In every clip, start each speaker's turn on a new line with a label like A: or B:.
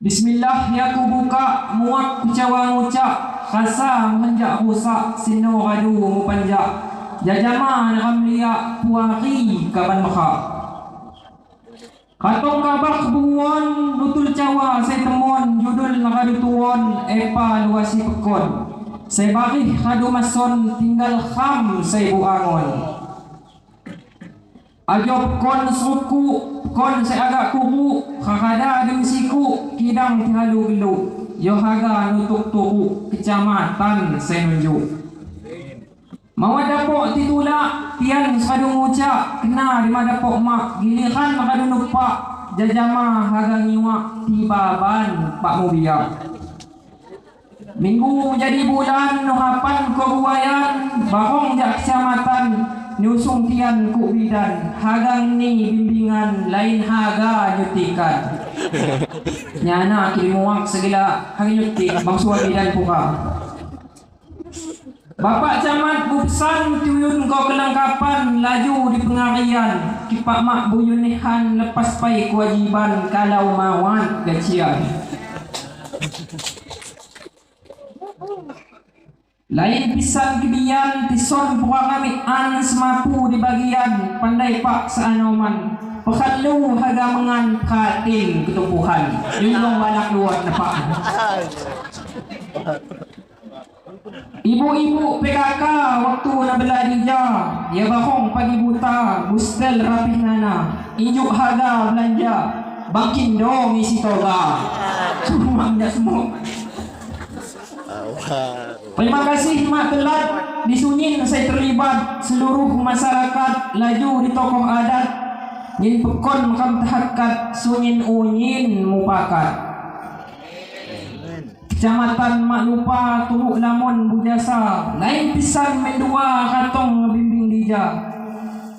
A: Bismillah ya ku buka muak ku cawa ngucak khasa menjak rusak sino radu mu panjak jajaman ramlia puari kaban mekha katong kabak buwon lutul cawa saya temon judul nakadu tuwon epa luasi pekon saya bakih kadu mason tinggal kham saya buangon ajop kon suku kon saya agak kubu kakada dem siku kidang tihalu bilu yo haga nutuk tuku kecamatan saya nunjuk mau dapok titula tian sadung uca kena di madapok mak giliran makadu nupak jajama haga nyiwa tibaban pak mubia minggu menjadi bulan nuhapan kebuayan bahong jak kecamatan nyusung tian ku bidan hagang ni bimbingan lain haga nyutikan nyana kilimuak segala hang nyutik bang suwa bidan puka bapak camat buksan tuyun kau kelengkapan laju di pengarian kipak mak buyunihan lepas pai kewajiban kalau mawan gajian lain pisan kebian tison puang kami an semapu di bagian pandai pak seanoman pekalu haga mengan kating ketumpuhan yulong balak luar nepak ibu-ibu PKK waktu na beladija ya bahong pagi buta bustel rapih nana injuk haga belanja bakin dong isi toga cumangnya semua. Terima kasih mak telat di Sunyin saya terlibat seluruh masyarakat laju di tokoh adat nyin pekon makam tahakat Sunyin unyin mupakat kecamatan mak lupa turuk lamun bujasa lain pisan mendua katong bimbing dija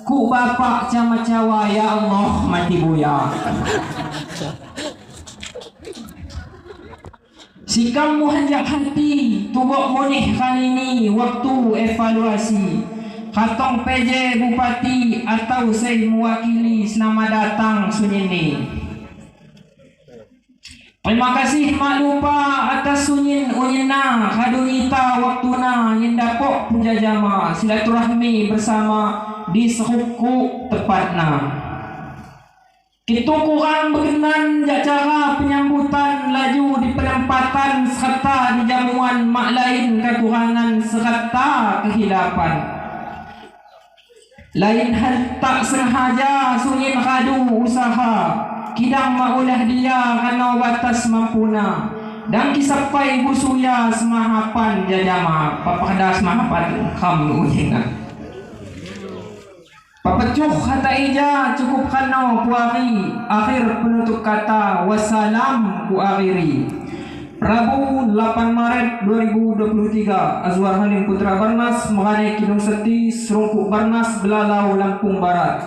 A: ku bapak camat cawa ya Allah mati buya sikam muhanjak hati tubok monih kali ini waktu evaluasi katong PJ Bupati atau saya mewakili selamat datang Sunyin. Terima kasih mak lupa atas Sunyin unyina kadungita waktuna yang dapok penjajama silaturahmi bersama di sehuku tepatna. Kita kurang berkenan jak cara penyambutan laju di penempatan serta di jamuan mak lain kekurangan serta kehilapan. Lain hal tak sengaja Sunyin kadu usaha kidang maulah dia karena batas mampuna dan kisapai busuya semahapan jajama papada semahapan kamu unyina. Papecuh kata ija cukup kano kuari akhir penutup kata wassalam ku akhiri Rabu 8 Maret 2023 Azwar Halim Putra Barnas mengenai Kidung Seti Serungkuk Barnas Belalau Lampung Barat